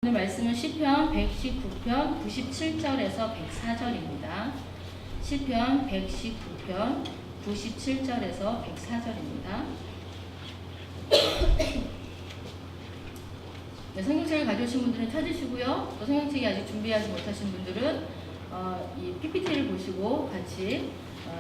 오늘 말씀은 시편 119편 97절에서 104절입니다. 시편 119편 97절에서 104절입니다. 네, 성경책을 가져오신 분들은 찾으시고요. 또 성경책이 아직 준비하지 못하신 분들은 이 PPT를 보시고 같이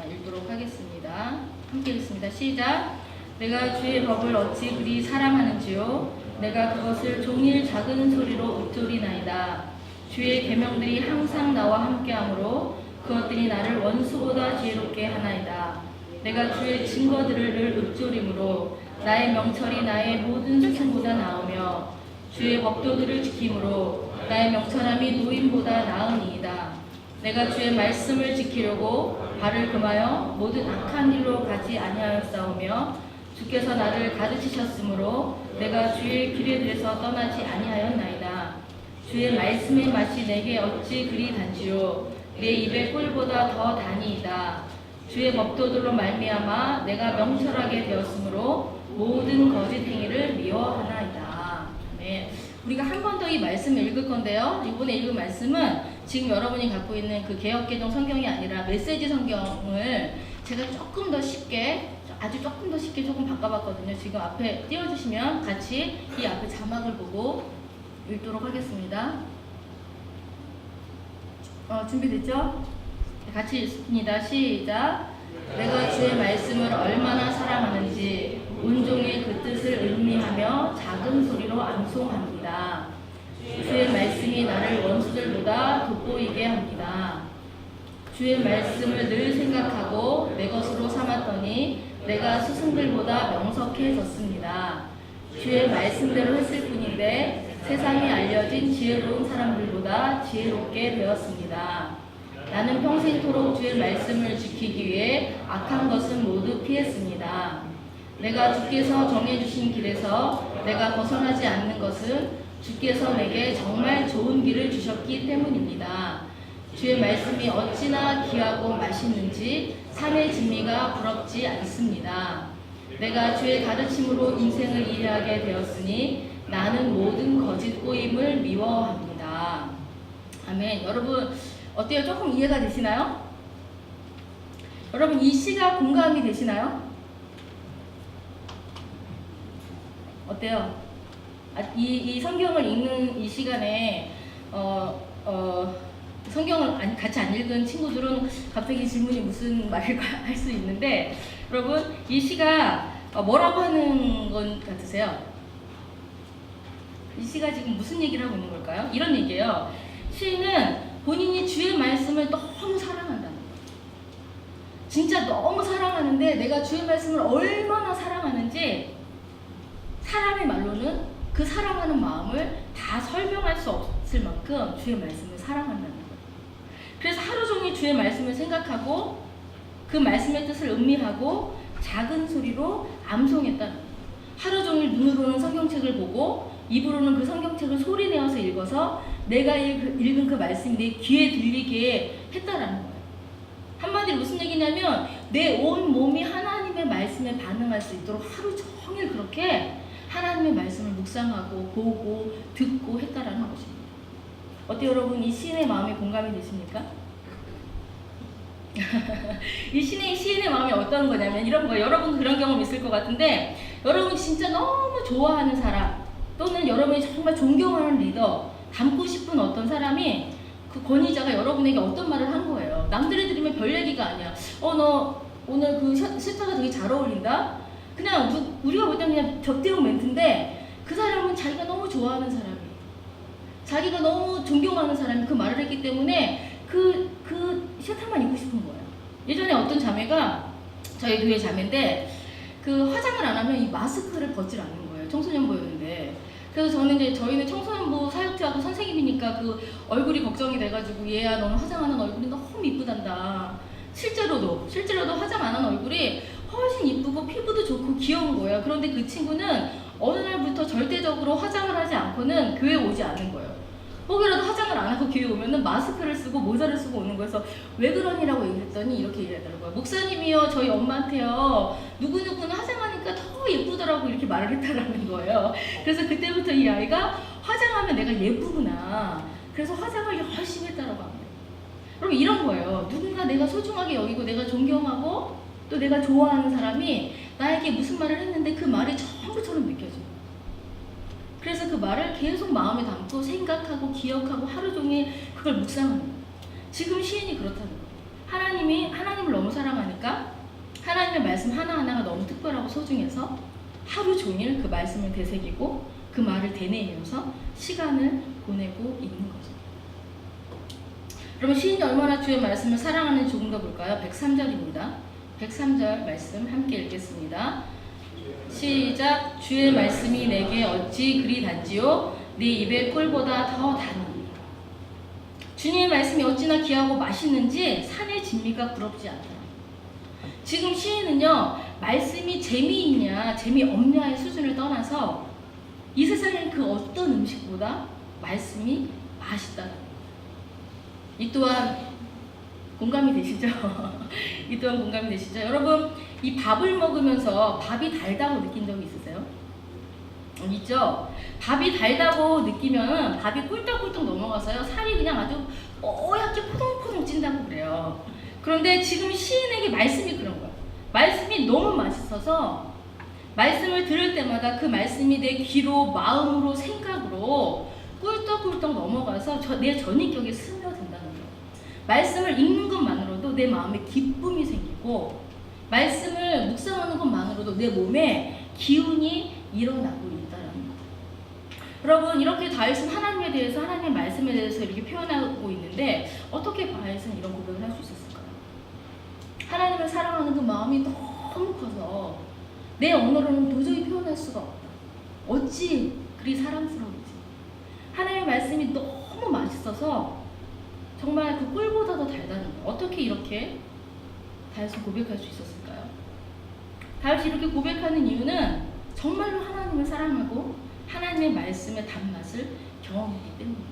읽도록 하겠습니다. 함께 읽습니다. 시작! 내가 주의 법을 어찌 그리 사랑하는지요. 내가 그것을 종일 작은 소리로 읊조리나이다. 주의 계명들이 항상 나와 함께하므로 그것들이 나를 원수보다 지혜롭게 하나이다. 내가 주의 증거들을 늘 읊조림으로 나의 명철이 나의 모든 수송보다 나으며 주의 법도들을 지킴으로 나의 명철함이 노인보다 나으니이다. 내가 주의 말씀을 지키려고 발을 금하여 모든 악한 일로 가지 아니하였사오며 주께서 나를 가르치셨으므로 내가 주의 길에 들에서 떠나지 아니하였나이다. 주의 말씀의 맛이 내게 어찌 그리 단지요. 내 입의 꿀보다 더 다니이다. 주의 법도들로 말미암아 내가 명철하게 되었으므로 모든 거짓 행위를 미워하나이다. 네. 우리가 한 번 더 이 말씀을 읽을 건데요. 이번에 읽은 말씀은 지금 여러분이 갖고 있는 그 개역개정 성경이 아니라 메시지 성경을 제가 조금 더 쉽게, 아주 조금 더 쉽게 조금 바꿔봤거든요. 지금 앞에 띄워주시면 같이 이 앞에 자막을 보고 읽도록 하겠습니다. 준비됐죠? 같이 읽습니다. 시작! 내가 주의 말씀을 얼마나 사랑하는지 온종일 그 뜻을 음미하며 작은 소리로 암송합니다. 주의 말씀이 나를 원수들보다 돋보이게 합니다. 주의 말씀을 늘 생각하고 내 것으로 삼았더니 내가 스승들보다 명석해졌습니다. 주의 말씀대로 했을 뿐인데 세상에 알려진 지혜로운 사람들보다 지혜롭게 되었습니다. 나는 평생토록 주의 말씀을 지키기 위해 악한 것은 모두 피했습니다. 내가 주께서 정해주신 길에서 내가 벗어나지 않는 것은 주께서 내게 정말 좋은 길을 주셨기 때문입니다. 주의 말씀이 어찌나 귀하고 맛있는지 삶의 진미가 부럽지 않습니다. 내가 주의 가르침으로 인생을 이해하게 되었으니 나는 모든 거짓 꼬임을 미워합니다. 아멘. 여러분 어때요? 조금 이해가 되시나요? 여러분 이 시가 공감이 되시나요? 어때요? 이 성경을 읽는 이 시간에 성경을 같이 안 읽은 친구들은 갑자기 질문이 무슨 말일까 할 수 있는데, 여러분 이 시가 뭐라고 하는 건 같으세요? 이 시가 지금 무슨 얘기를 하고 있는 걸까요? 이런 얘기예요. 시인은 본인이 주의 말씀을 너무 사랑한다는 거예요. 진짜 너무 사랑하는데 내가 주의 말씀을 얼마나 사랑하는지 사람의 말로는 그 사랑하는 마음을 다 설명할 수 없을 만큼 주의 말씀을 사랑한다는 거예요. 그래서 하루 종일 주의 말씀을 생각하고 그 말씀의 뜻을 음미하고 작은 소리로 암송했다는 거예요. 하루 종일 눈으로는 성경책을 보고 입으로는 그 성경책을 소리내어서 읽어서 내가 읽은 그 말씀이 내 귀에 들리게 했다라는 거예요. 한마디로 무슨 얘기냐면 내 온 몸이 하나님의 말씀에 반응할 수 있도록 하루 종일 그렇게 하나님의 말씀을 묵상하고 보고 듣고 했다라는 것입니다. 어때요 여러분? 이 시인의 마음이 공감이 되십니까? 이 시인의 마음이 어떤 거냐면 이런 거예요. 여러분 그런 경험 있을 것 같은데, 여러분 진짜 너무 좋아하는 사람 또는 여러분이 정말 존경하는 리더, 닮고 싶은 어떤 사람이 그 권위자가 여러분에게 어떤 말을 한 거예요. 남들이 들으면 별 얘기가 아니야. 너 오늘 그 셔츠가 되게 잘 어울린다? 그냥 우리가 볼 때 그냥 격대형 멘트인데 그 사람은 자기가 너무 좋아하는 사람이, 자기가 너무 존경하는 사람이 그 말을 했기 때문에 그 셔츠만 입고 싶은 거예요. 예전에 어떤 자매가, 저희 교회 자매인데 그 화장을 안 하면 이 마스크를 벗질 않는 거예요. 청소년부였는데. 그래서 저희는 청소년부 사역자하고 선생님이니까 그 얼굴이 걱정이 돼가지고 얘야 너는 화장 안 한 얼굴이 너무 이쁘단다. 실제로도 화장 안 한 얼굴이 훨씬 이쁘고 피부도 좋고 귀여운 거예요. 그런데 그 친구는 어느 날부터 절대적으로 화장을 하지 않고는 교회에 오지 않는 거예요. 혹여라도 화장을 안 하고 교회에 오면은 마스크를 쓰고 모자를 쓰고 오는 거여서 왜 그러니라고 얘기했더니 이렇게 얘기하더라고요. 목사님이요, 저희 엄마한테요, 누구누구는 화장하니까 더 예쁘더라고 이렇게 말을 했다라는 거예요. 그래서 그때부터 이 아이가 화장하면 내가 예쁘구나. 그래서 화장을 열심히 했다라고 합니다. 그럼 이런 거예요. 누군가 내가 소중하게 여기고 내가 존경하고 또 내가 좋아하는 사람이 나에게 무슨 말을 했는데 그 말이 전부처럼 느껴져요. 그래서 그 말을 계속 마음에 담고 생각하고 기억하고 하루 종일 그걸 묵상하는 거예요. 지금 시인이 그렇다는 거예요. 하나님을 너무 사랑하니까 하나님의 말씀 하나하나가 너무 특별하고 소중해서 하루 종일 그 말씀을 되새기고 그 말을 되뇌이면서 시간을 보내고 있는 거죠. 그러면 시인이 얼마나 주의 말씀을 사랑하는지 조금 더 볼까요? 103절입니다. 103절 말씀 함께 읽겠습니다. 시작. 주의 말씀이 내게 어찌 그리 단지요? 네 입의 꿀보다 더 다니. 주님의 말씀이 어찌나 귀하고 맛있는지 산의 진미가 부럽지 않다. 지금 시인은요, 말씀이 재미있냐 재미없냐의 수준을 떠나서 이 세상엔 그 어떤 음식보다 말씀이 맛있다는 거예요. 이 또한 공감이 되시죠? 이 또한 공감이 되시죠? 여러분, 이 밥을 먹으면서 밥이 달다고 느낀 적이 있으세요? 있죠? 밥이 달다고 느끼면 밥이 꿀떡꿀떡 넘어가서요, 살이 그냥 아주 뽀얗게 포동포동 찐다고 그래요. 그런데 지금 시인에게 말씀이 그런 거예요. 말씀이 너무 맛있어서 말씀을 들을 때마다 그 말씀이 내 귀로, 마음으로, 생각으로 꿀떡꿀떡 넘어가서 내 전인격에 스며든다는 거예요. 말씀을 읽는 것만으로도 내 마음에 기쁨이 생기고 말씀을 묵상하는 것만으로도 내 몸에 기운이 일어나고 있다는 거예요. 여러분, 이렇게 다윗은 하나님에 대해서, 하나님의 말씀에 대해서 이렇게 표현하고 있는데 어떻게 다윗은 이런 고백을 할 수 있었을까요? 하나님을 사랑하는 그 마음이 너무 커서 내 언어로는 도저히 표현할 수가 없다. 어찌 그리 사랑스러운지. 하나님의 말씀이 너무 맛있어서 정말 그 꿀보다 더 달다는 거예요. 어떻게 이렇게 다윗은 고백할 수 있었을까요? 다윗이 이렇게 고백하는 이유는 정말로 하나님을 사랑하고 하나님의 말씀의 단맛을 경험했기 때문입니다.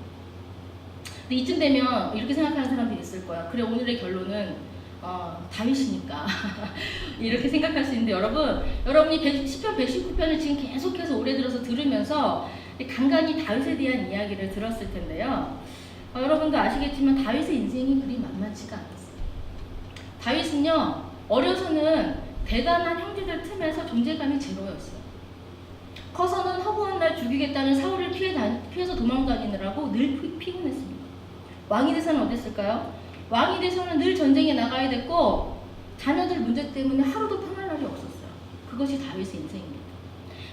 근데 이쯤 되면 이렇게 생각하는 사람들이 있을 거야. 그래, 오늘의 결론은 다윗이니까 이렇게 생각할 수 있는데, 여러분이 시편 119편을 지금 계속해서 올해 들어서 들으면서 간간히 다윗에 대한 이야기를 들었을 텐데요. 여러분도 아시겠지만 다윗의 인생이 그리 만만치가 않았어요. 다윗은요, 어려서는 대단한 형제들 틈에서 존재감이 제로였어요. 커서는 허구한 날 죽이겠다는 사울을 피해서 도망다니느라고 늘 피곤했습니다. 왕이 돼서는 어땠을까요? 왕이 돼서는 늘 전쟁에 나가야 됐고 자녀들 문제 때문에 하루도 편할 날이 없었어요. 그것이 다윗의 인생입니다.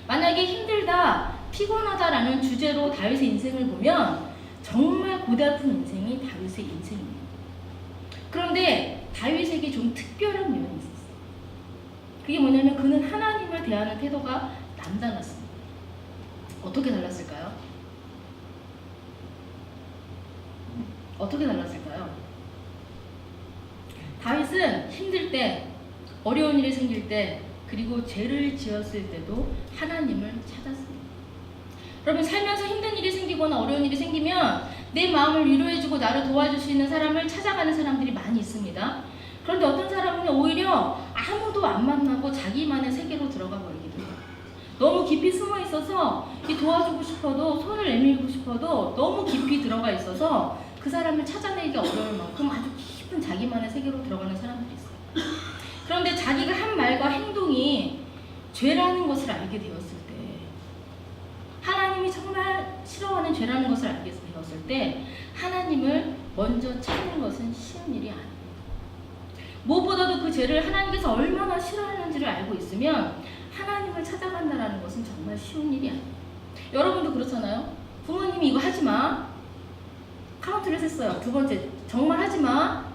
만약에 힘들다, 피곤하다라는 주제로 다윗의 인생을 보면 정말 고달픈 인생이 다윗의 인생입니다. 그런데 다윗에게 좀 특별한 면이 있었어요. 그게 뭐냐면 그는 하나님을 대하는 태도가 남달랐습니다. 어떻게 달랐을까요? 어떻게 달랐을까요? 다윗은 힘들 때, 어려운 일이 생길 때, 그리고 죄를 지었을 때도 하나님을 찾았습니다. 여러분, 살면서 힘든 일이 생기거나 어려운 일이 생기면 내 마음을 위로해주고 나를 도와줄 수 있는 사람을 찾아가는 사람들이 많이 있습니다. 그런데 어떤 사람은 오히려 아무도 안 만나고 자기만의 세계로 들어가 버리기도 해요. 너무 깊이 숨어 있어서 도와주고 싶어도, 손을 내밀고 싶어도 너무 깊이 들어가 있어서 그 사람을 찾아내기 어려울 만큼 아주 깊은 자기만의 세계로 들어가는 사람들이 있어요. 그런데 자기가 한 말과 행동이 죄라는 것을 알게 되었을 때, 하나님이 정말 싫어하는 죄라는 것을 알게 되었을 때 하나님을 먼저 찾는 것은 쉬운 일이 아닙니다. 무엇보다도 그 죄를 하나님께서 얼마나 싫어하는지를 알고 있으면 하나님을 찾아간다는 것은 정말 쉬운 일이 아닙니다. 여러분도 그렇잖아요. 부모님이 이거 하지마, 카운트를 했어요. 두 번째, 정말 하지마.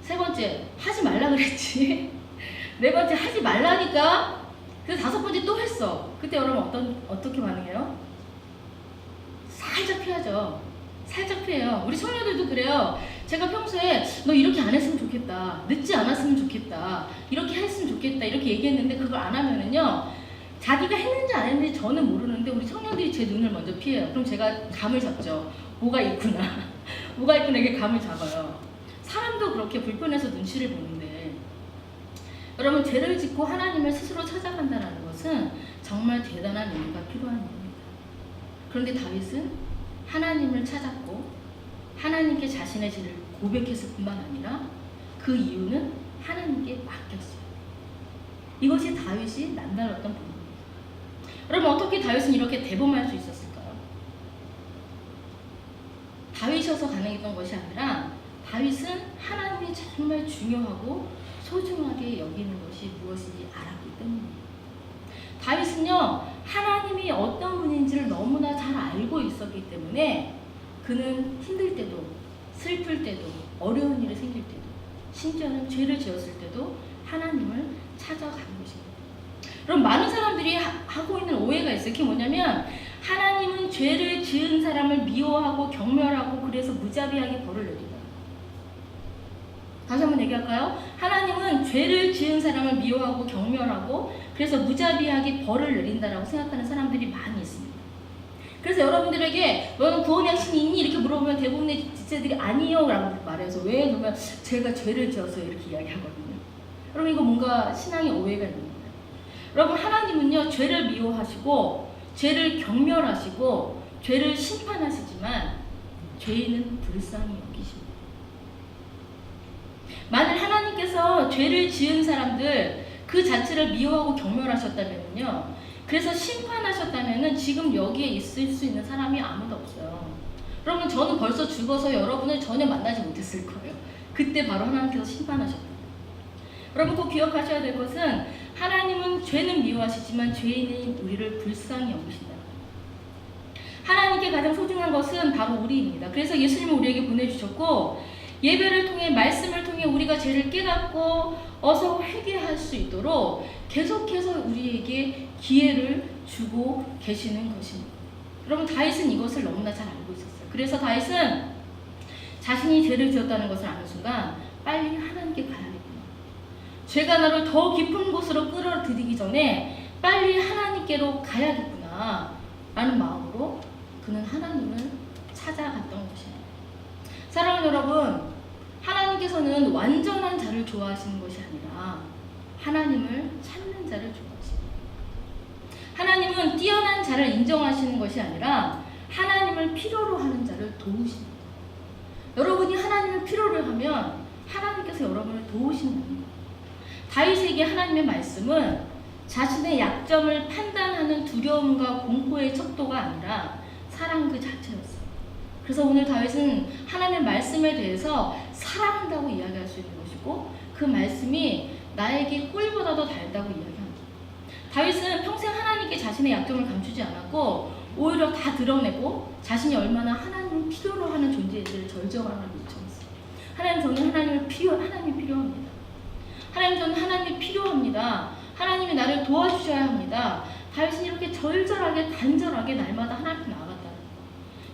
세 번째, 하지 말라 그랬지. 네 번째, 하지 말라니까. 그래서 다섯 번째 또 했어. 그때 여러분 어떻게 반응해요? 살짝 피하죠. 살짝 피해요. 우리 청년들도 그래요. 제가 평소에 너 이렇게 안 했으면 좋겠다, 늦지 않았으면 좋겠다, 이렇게 했으면 좋겠다, 이렇게 얘기했는데 그걸 안 하면은요, 자기가 했는지 안 했는지 저는 모르는데 우리 청년들이 제 눈을 먼저 피해요. 그럼 제가 감을 잡죠. 뭐가 있구나. 뭐가 있구나, 이게 감을 잡아요. 사람도 그렇게 불편해서 눈치를 보는데, 여러분, 죄를 짓고 하나님을 스스로 찾아간다는 것은 정말 대단한 의미가 필요한 일입니다. 그런데 다윗은 하나님을 찾았고 하나님께 자신의 죄를 고백했을 뿐만 아니라 그 이유는 하나님께 맡겼어요. 이것이 다윗이 남달랐던 부분입니다. 여러분, 어떻게 다윗은 이렇게 대범할 수 있었을까요? 다윗이어서 가능했던 것이 아니라 다윗은 하나님이 정말 중요하고 소중하게 여기는 것이 무엇인지 알았기 때문입니다. 다윗은요, 하나님이 어떤 분인지를 너무나 잘 알고 있었기 때문에 그는 힘들 때도 슬플 때도 어려운 일이 생길 때도 심지어는 죄를 지었을 때도 하나님을 찾아가는 것입니다. 그럼 많은 사람들이 하고 있는 오해가 있어요. 그게 뭐냐면 하나님은 죄를 지은 사람을 미워하고 경멸하고 그래서 무자비하게 벌을 내린다. 다시 한번 얘기할까요? 하나님은 죄를 지은 사람을 미워하고 경멸하고 그래서 무자비하게 벌을 내린다라고 생각하는 사람들이 많이 있습니다. 그래서 여러분들에게 너는 구원의 확신이 있니? 이렇게 물어보면 대부분의 지체들이 아니요 라고 말해서 왜? 그러면 제가 죄를 지었어요 이렇게 이야기하거든요. 여러분, 이거 뭔가 신앙의 오해가 있는 거예요. 여러분, 하나님은요 죄를 미워하시고 죄를 경멸하시고 죄를 심판하시지만 죄인은 불쌍히 여기십니다. 만일 하나님께서 죄를 지은 사람들 그 자체를 미워하고 경멸하셨다면요, 그래서 심판하셨다면은 지금 여기에 있을 수 있는 사람이 아무도 없어요. 여러분, 저는 벌써 죽어서 여러분을 전혀 만나지 못했을 거예요. 그때 바로 하나님께서 심판하셨다. 여러분, 꼭 기억하셔야 될 것은 하나님은 죄는 미워하시지만 죄인인 우리를 불쌍히 여기신다. 하나님께 가장 소중한 것은 바로 우리입니다. 그래서 예수님을 우리에게 보내주셨고 예배를 통해 말씀을 통해 우리가 죄를 깨닫고 어서 회개할 수 있도록 계속해서 우리에게 기회를 주고 계시는 것입니다. 여러분, 다윗은 이것을 너무나 잘 알고 있었어요. 그래서 다윗은 자신이 죄를 지었다는 것을 아는 순간 빨리 하나님께 가야겠구나. 죄가 나를 더 깊은 곳으로 끌어들이기 전에 빨리 하나님께로 가야겠구나 라는 마음으로 그는 하나님을 찾아갔던 것입니다. 사랑하는 여러분, 하나님께서는 완전한 자를 좋아하시는 것이 아니라 하나님을 찾는 자를 좋아하십니다. 하나님은 뛰어난 자를 인정하시는 것이 아니라 하나님을 필요로 하는 자를 도우십니다. 여러분이 하나님을 필요로 하면 하나님께서 여러분을 도우신답니다. 다윗에게 하나님의 말씀은 자신의 약점을 판단하는 두려움과 공포의 척도가 아니라 사랑 그 자체였어요. 그래서 오늘 다윗은 하나님의 말씀에 대해서 사랑한다고 이야기할 수 있는 것이고 그 말씀이 나에게 꿀보다도 달다고 이야기합니다. 다윗은 평생 하나님께 자신의 약점을 감추지 않았고 오히려 다 드러내고 자신이 얼마나 하나님을 필요로 하는 존재인지를 절정하는 요청했어요. 하나님, 저는 하나님이 필요합니다. 하나님, 저는 하나님이 필요합니다. 하나님이 나를 도와주셔야 합니다. 다윗은 이렇게 절절하게 간절하게 날마다 하나님께 나아갔다.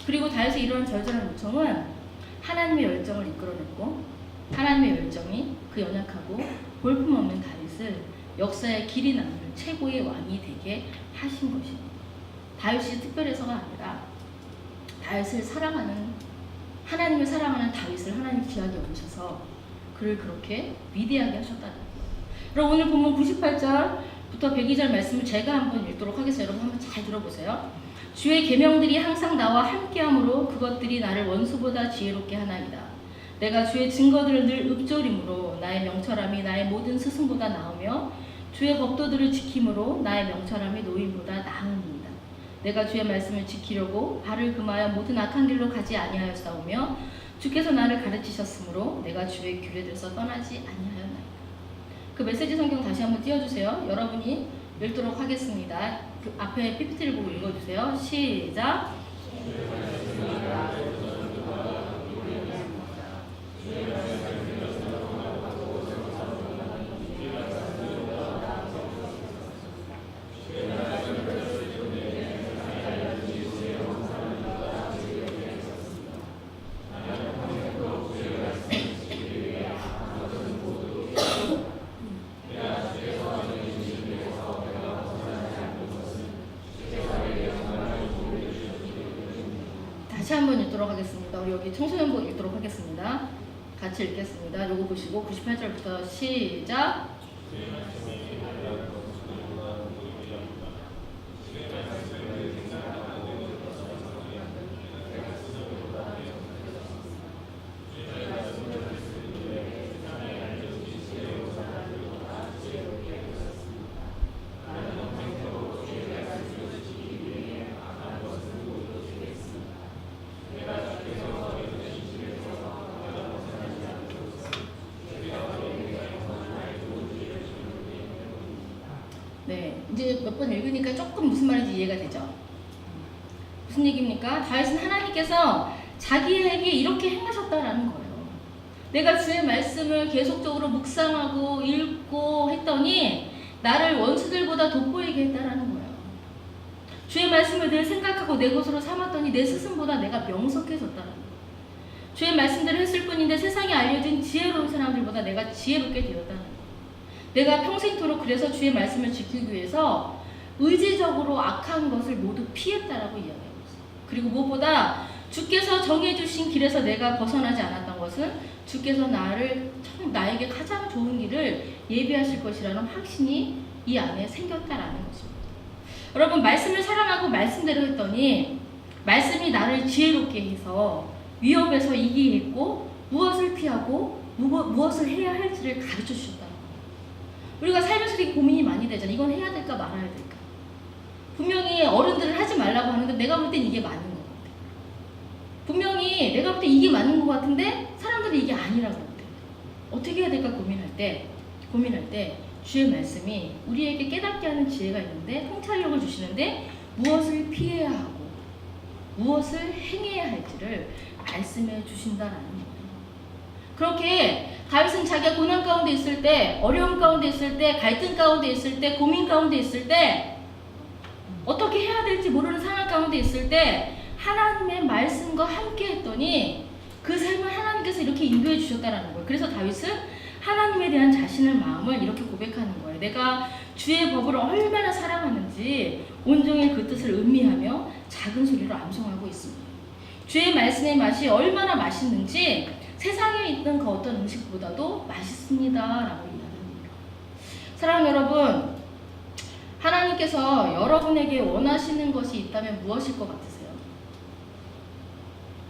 그리고 다윗의 이런 절절한 요청은 하나님의 열정을 이끌어냈고 하나님의 열정이 그 연약하고 볼품없는 다윗을 역사의 길이 남는 최고의 왕이 되게 하신 것입니다. 다윗이 특별해서가 아니라 다윗을 사랑하는, 하나님을 사랑하는 다윗을 하나님 귀하게 여기셔서 그를 그렇게 위대하게 하셨다는 거예요. 그럼 오늘 본문 98절부터 102절 말씀을 제가 한번 읽도록 하겠습니다. 여러분 한번 잘 들어보세요. 주의 계명들이 항상 나와 함께함으로 그것들이 나를 원수보다 지혜롭게 하나이다. 내가 주의 증거들을 늘 읊조림으로 나의 명철함이 나의 모든 스승보다 나으며 주의 법도들을 지킴으로 나의 명철함이 노인보다 나으니이다. 내가 주의 말씀을 지키려고 발을 금하여 모든 악한 길로 가지 아니하였사오며 주께서 나를 가르치셨으므로 내가 주의 규례들에서 떠나지 아니하였나이다. 그 메시지 성경 다시 한번 띄워주세요. 여러분이 읽도록 하겠습니다. 그 앞에 PPT를 보고 읽어주세요. 시작. 다시 한번 읽도록 하겠습니다. 우리 여기 청소년부 읽도록 하겠습니다. 같이 읽겠습니다. 요거 보시고 98절부터 시작. 이제 몇 번 읽으니까 조금 무슨 말인지 이해가 되죠? 무슨 얘기입니까? 다윗은 하나님께서 자기에게 이렇게 행하셨다라는 거예요. 내가 주의 말씀을 계속적으로 묵상하고 읽고 했더니 나를 원수들보다 돋보이게 했다라는 거예요. 주의 말씀을 늘 생각하고 내 것으로 삼았더니 내 스승보다 내가 명석해졌다라는 거예요. 주의 말씀대로 했을 뿐인데 세상에 알려진 지혜로운 사람들보다 내가 지혜롭게 되었다는 거예요. 내가 평생토록 그래서 주의 말씀을 지키기 위해서 의지적으로 악한 것을 모두 피했다라고 이야기하고 있어요. 그리고 무엇보다 주께서 정해주신 길에서 내가 벗어나지 않았던 것은 주께서 나에게 가장 좋은 길을 예비하실 것이라는 확신이 이 안에 생겼다라는 것입니다. 여러분, 말씀을 사랑하고 말씀대로 했더니 말씀이 나를 지혜롭게 해서 위협에서 이기게 했고 무엇을 피하고 무엇을 해야 할지를 가르쳐 주셨다. 우리가 살면서 되게 고민이 많이 되잖아. 이건 해야 될까 말아야 될까. 분명히 어른들은 하지 말라고 하는데 내가 볼 땐 이게 맞는 것 같아. 분명히 내가 볼 때 이게 맞는 것 같은데 사람들은 이게 아니라고 그래. 어떻게 해야 될까 고민할 때 주의 말씀이 우리에게 깨닫게 하는 지혜가 있는데 통찰력을 주시는데 무엇을 피해야 하고 무엇을 행해야 할지를 말씀해 주신다라는 거예요. 그렇게 다윗은 자기가 고난 가운데 있을 때, 어려움 가운데 있을 때, 갈등 가운데 있을 때, 고민 가운데 있을 때, 어떻게 해야 될지 모르는 상황 가운데 있을 때 하나님의 말씀과 함께 했더니 그 삶을 하나님께서 이렇게 인도해 주셨다라는 거예요. 그래서 다윗은 하나님에 대한 자신의 마음을 이렇게 고백하는 거예요. 내가 주의 법을 얼마나 사랑하는지 온종일 그 뜻을 음미하며 작은 소리로 암송하고 있습니다. 주의 말씀의 맛이 얼마나 맛있는지 세상에 있는 그 어떤 음식보다도 맛있습니다 라고 이야기합니다. 사랑하는 여러분, 하나님께서 여러분에게 원하시는 것이 있다면 무엇일 것 같으세요?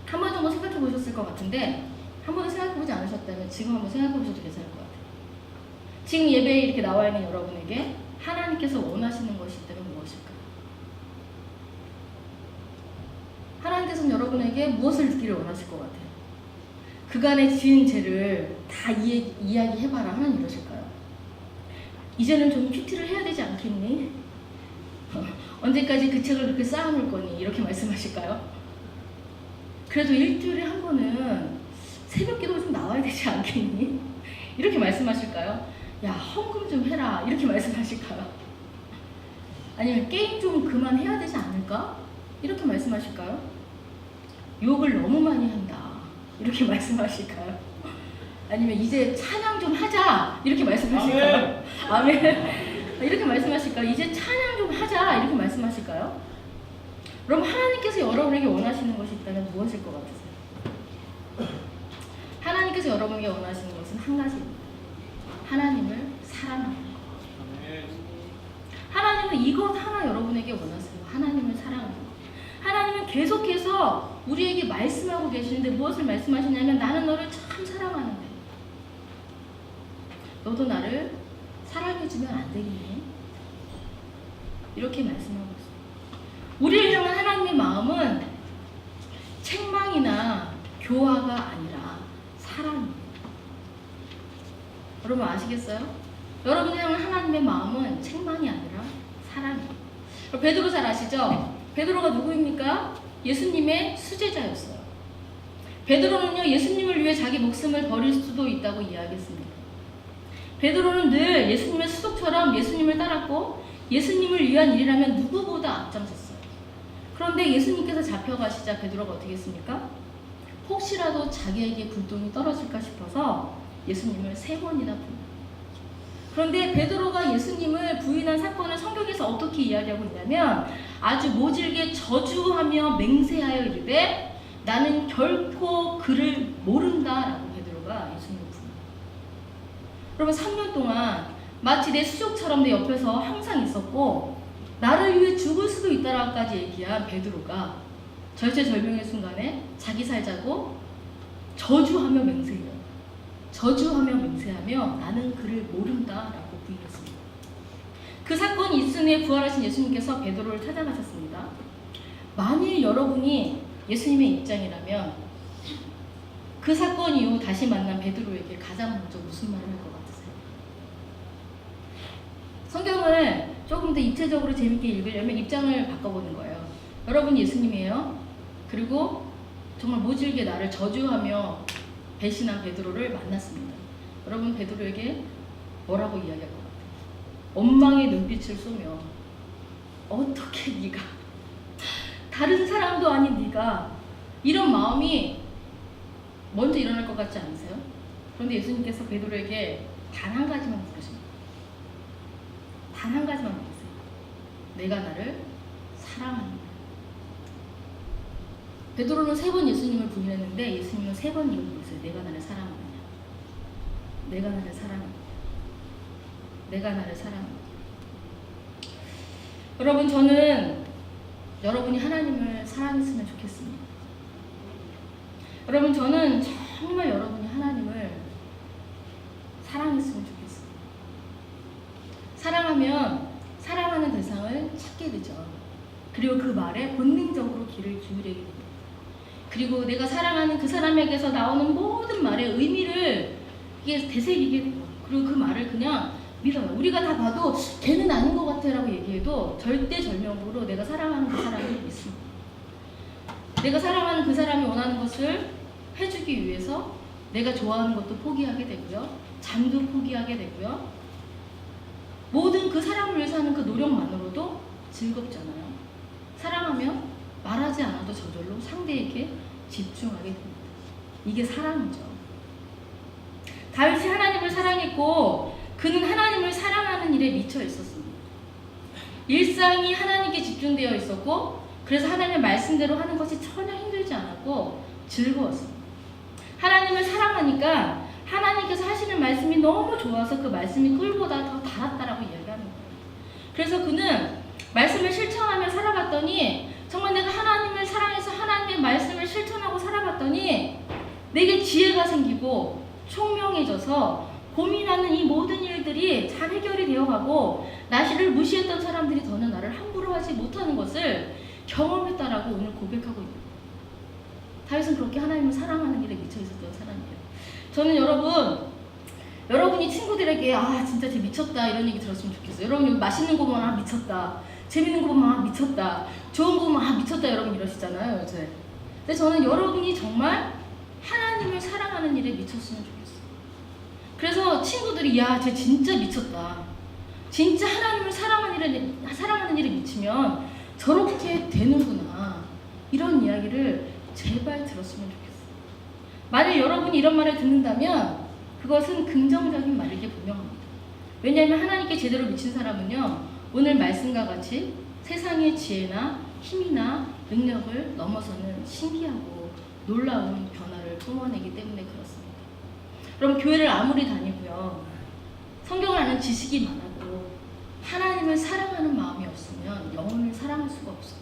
한 번 정도 생각해 보셨을 것 같은데 한 번도 생각해 보지 않으셨다면 지금 한번 생각해 보셔도 괜찮을 것 같아요. 지금 예배에 이렇게 나와 있는 여러분에게 하나님께서 원하시는 것이 있다면 무엇일까요? 하나님께서는 여러분에게 무엇을 듣기를 원하실 것 같아요? 그간에 지은 죄를 다 이야기해봐라 하나님 이러실까요? 이제는 좀 큐티를 해야 되지 않겠니? 언제까지 그 책을 그렇게 쌓아놓을 거니? 이렇게 말씀하실까요? 그래도 일주일에 한 번은 새벽기도 좀 나와야 되지 않겠니? 이렇게 말씀하실까요? 야, 헌금 좀 해라 이렇게 말씀하실까요? 아니면 게임 좀 그만해야 되지 않을까? 이렇게 말씀하실까요? 욕을 너무 많이 한다 이렇게 말씀하실까요? 아니면 이제 찬양 좀 하자 이렇게 말씀하실까요? 아멘. 이렇게 말씀하실까요? 이제 찬양 좀 하자 이렇게 말씀하실까요? 그럼 하나님께서 여러분에게 원하시는 것이 있다면 무엇일 것 같으세요? 하나님께서 여러분에게 원하시는 것은 한 가지입니다. 하나님을 사랑하는 것. 하나님은 이것 하나 여러분에게 원하세요. 하나님을 사랑하는 것. 하나님은 계속해서 우리에게 말씀하고 계시는데 무엇을 말씀하시냐면 나는 너를 참 사랑하는데 너도 나를 사랑해주면 안 되겠니? 이렇게 말씀하고 있어요. 우리를 향한 하나님의 마음은 책망이나 교화가 아니라 사랑입니다. 여러분 아시겠어요? 여러분을 향한 하나님의 마음은 책망이 아니라 사랑이에요. 베드로 잘 아시죠? 베드로가 누구입니까? 예수님의 수제자였어요. 베드로는요 예수님을 위해 자기 목숨을 버릴 수도 있다고 이야기했습니다. 베드로는 늘 예수님의 수족처럼 예수님을 따랐고 예수님을 위한 일이라면 누구보다 앞장섰어요. 그런데 예수님께서 잡혀가시자 베드로가 어떻게 했습니까? 혹시라도 자기에게 불똥이 떨어질까 싶어서 예수님을 3번이나 부인합니다. 그런데 베드로가 예수님을 부인한 사건을 성경에서 어떻게 이야기하고 있냐면 아주 모질게 저주하며 맹세하여 이르되 나는 결코 그를 모른다라고 베드로가 예수님을 부인합니다. 여러분 3년 동안 마치 내 수족처럼 내 옆에서 항상 있었고 나를 위해 죽을 수도 있다라고까지 얘기한 베드로가 절체절명의 순간에 자기 살자고 저주하며 맹세해요. 저주하며 맹세하며 나는 그를 모른다라고 부인했습니다. 그 사건이 있은 후에 부활하신 예수님께서 베드로를 찾아가셨습니다. 만일 여러분이 예수님의 입장이라면 그 사건 이후 다시 만난 베드로에게 가장 먼저 무슨 말을 할 것 같으세요? 성경을 조금 더 입체적으로 재밌게 읽으려면 입장을 바꿔보는 거예요. 여러분 예수님이에요. 그리고 정말 모질게 나를 저주하며 배신한 베드로를 만났습니다. 여러분 베드로에게 뭐라고 이야기할 것 같아요? 원망의 눈빛을 쏘며 어떻게 네가 다른 사람도 아닌 네가 이런 마음이 먼저 일어날 것 같지 않으세요? 그런데 예수님께서 베드로에게 단 한 가지만 물으십니다. 단 한 가지만 물으세요. 내가 나를 사랑하느냐. 베드로는 3번 예수님을 부인했는데 예수님은 3번 이렇게 물으세요. 내가 나를 사랑하느냐. 내가 나를 사랑하느냐. 내가 나를 사랑하느냐. 여러분 저는 여러분이 하나님을 사랑했으면 좋겠습니다. 여러분 저는 정말 여러분이 하나님을 사랑했으면 좋겠습니다. 사랑하면 사랑하는 대상을 찾게 되죠. 그리고 그 말에 본능적으로 귀를 기울이게 됩니다. 그리고 내가 사랑하는 그 사람에게서 나오는 모든 말의 의미를 이게 되새기게 돼요. 그리고 그 말을 그냥 믿어요. 우리가 다 봐도 걔는 아닌 것 같아 라고 얘기해도 절대절명으로 내가 사랑하는 그 사람을 믿습니다. 내가 사랑하는 그 사람이 원하는 것을 해주기 위해서 내가 좋아하는 것도 포기하게 되고요. 잠도 포기하게 되고요. 모든 그 사람을 위해서 하는 그 노력만으로도 즐겁잖아요. 사랑하면 말하지 않아도 저절로 상대에게 집중하게 됩니다. 이게 사랑이죠. 다윗이 하나님을 사랑했고 그는 하나님을 사랑하는 일에 미쳐 있었습니다. 일상이 하나님께 집중되어 있었고 그래서 하나님의 말씀대로 하는 것이 전혀 힘들지 않았고 즐거웠습니다. 하나님을 사랑하니까 하나님께서 하시는 말씀이 너무 좋아서 그 말씀이 꿀보다 더 달았다라고 이야기하는 거예요. 그래서 그는 말씀을 실천하며 살아갔더니 정말 내가 하나님을 사랑해서 하나님의 말씀을 실천하고 살아갔더니 내게 지혜가 생기고 총명해져서 고민하는 이 모든 일들이 잘 해결이 되어가고 나를 무시했던 사람들이 더는 나를 함부로 하지 못하는 것을 경험했다라고 오늘 고백하고 있는 거예요. 다윗은 그렇게 하나님을 사랑하는 일에 미쳐 있었던 사람이에요. 저는 여러분이 친구들에게 진짜 쟤 미쳤다 이런 얘기 들었으면 좋겠어요. 여러분 맛있는 거 보면 미쳤다, 재밌는 거 보면 미쳤다, 좋은 거 보면 미쳤다 여러분 이러시잖아요 요새. 근데 저는 여러분이 정말 하나님을 사랑하는 일에 미쳤으면 좋겠어요. 그래서 친구들이 쟤 진짜 미쳤다, 진짜 하나님을 사랑하는 일에 미치면 저렇게 되는구나 이런 이야기를 제발 들었으면 좋겠어요. 만약 여러분이 이런 말을 듣는다면 그것은 긍정적인 말이기 분명합니다. 왜냐하면 하나님께 제대로 미친 사람은요 오늘 말씀과 같이 세상의 지혜나 힘이나 능력을 넘어서는 신기하고 놀라운 변화를 뿜어내기 때문에 그렇습니다. 그럼 교회를 아무리 다니고요 성경을 아는 지식이 많아도 하나님을 사랑하는 마음이 없으면 영혼을 사랑할 수가 없어요.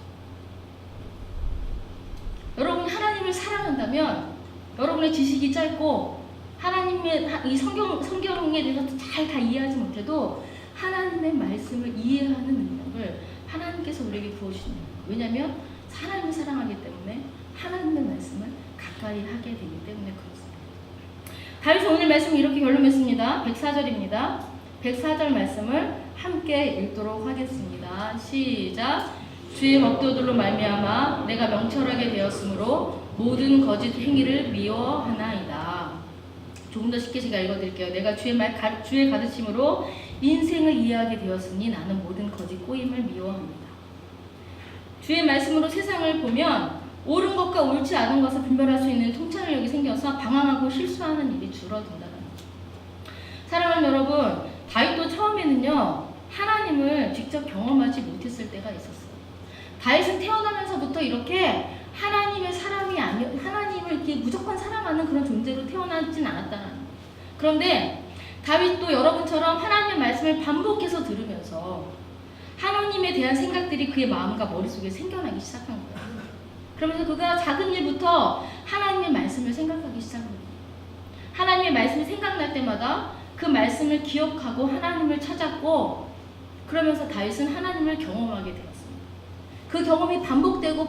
여러분이 하나님을 사랑한다면 여러분의 지식이 짧고 하나님의 이 성경에 대해서 잘 다 이해하지 못해도 하나님의 말씀을 이해하는 능력을 하나님께서 우리에게 부어주시는 거예요. 왜냐하면 하나님을 사랑하기 때문에 하나님의 말씀을 가까이 하게 되기 때문에 그렇습니다. 다윗은 오늘 말씀 이렇게 결론했습니다. 104절입니다. 104절 말씀을 함께 읽도록 하겠습니다. 시작. 주의 법도들로 말미암아 내가 명철하게 되었으므로 모든 거짓 행위를 미워하나이다. 조금 더 쉽게 제가 읽어드릴게요. 내가 주의 가르침으로 인생을 이해하게 되었으니 나는 모든 거짓 꼬임을 미워합니다. 주의 말씀으로 세상을 보면 옳은 것과 옳지 않은 것을 분별할 수 있는 통찰력이 생겨서 방황하고 실수하는 일이 줄어든다는 거예요. 사랑하는 여러분, 다윗도 처음에는요 하나님을 직접 경험하지 못했을 때가 있었어요. 다윗은 태어나면서부터 이렇게 하나님의 사람이 하나님을 이렇게 무조건 사랑하는 그런 존재로 태어나진 않았다는 거예요. 그런데 다윗도 여러분처럼 하나님의 말씀을 반복해서 들으면서 하나님에 대한 생각들이 그의 마음과 머릿속에 생겨나기 시작한 거예요. 그러면서 그가 작은 일부터 하나님의 말씀을 생각하기 시작합니다. 하나님의 말씀이 생각날 때마다 그 말씀을 기억하고 하나님을 찾았고 그러면서 다윗은 하나님을 경험하게 되었습니다. 그 경험이 반복되면서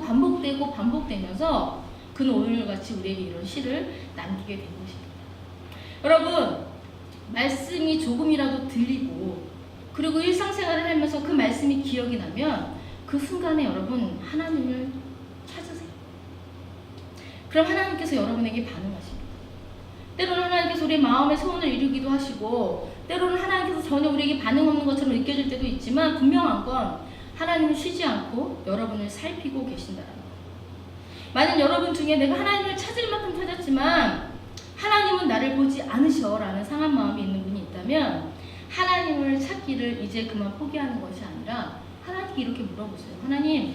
그는 오늘같이 우리에게 이런 시를 남기게 된 것입니다. 여러분, 말씀이 조금이라도 들리고 그리고 일상생활을 하면서 그 말씀이 기억이 나면 그 순간에 여러분 하나님을 찾으세요. 그럼 하나님께서 여러분에게 반응하십니다. 때로는 하나님께서 우리의 마음의 소원을 이루기도 하시고 때로는 하나님께서 전혀 우리에게 반응 없는 것처럼 느껴질 때도 있지만 분명한 건 하나님은 쉬지 않고 여러분을 살피고 계신다는 거예요. 만약 여러분 중에 내가 하나님을 찾을 만큼 찾았지만 하나님은 나를 보지 않으셔 라는 상한 마음이 있는 분이 있다면 하나님을 찾기를 이제 그만 포기하는 것이 아니라 하나님께 이렇게 물어보세요. 하나님,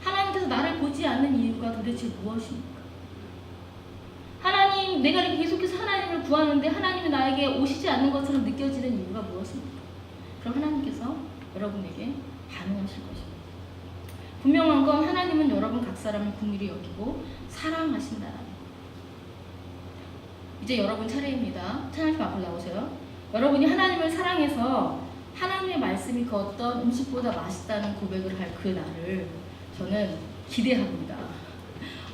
하나님께서 나를 보지 않는 이유가 도대체 무엇입니까? 하나님, 내가 이렇게 계속해서 하나님을 구하는데 하나님이 나에게 오시지 않는 것처럼 느껴지는 이유가 무엇입니까? 그럼 하나님께서 여러분에게 반응하실 것입니다. 분명한 건 하나님은 여러분 각 사람을 긍휼히 여기고 사랑하신다는 것. 이제 여러분 차례입니다. 찬양팀 앞으로 나오세요. 여러분이 하나님을 사랑해서 하나님의 말씀이 그 어떤 음식보다 맛있다는 고백을 할 그 날을 저는 기대합니다.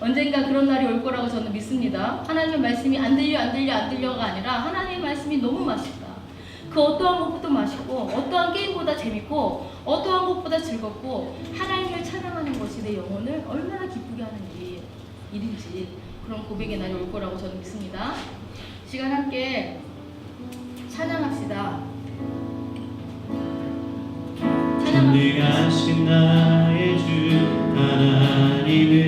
언젠가 그런 날이 올 거라고 저는 믿습니다. 하나님의 말씀이 안 들려가 아니라 하나님의 말씀이 너무 맛있다. 그 어떠한 것보다 맛있고 어떠한 게임보다 재밌고 어떠한 것보다 즐겁고 하나님을 찬양하는 것이 내 영혼을 얼마나 기쁘게 하는 일인지 그런 고백의 날이 올 거라고 저는 믿습니다. 시간 함께 찬양합시다. 전능하신 나의 주 하나님을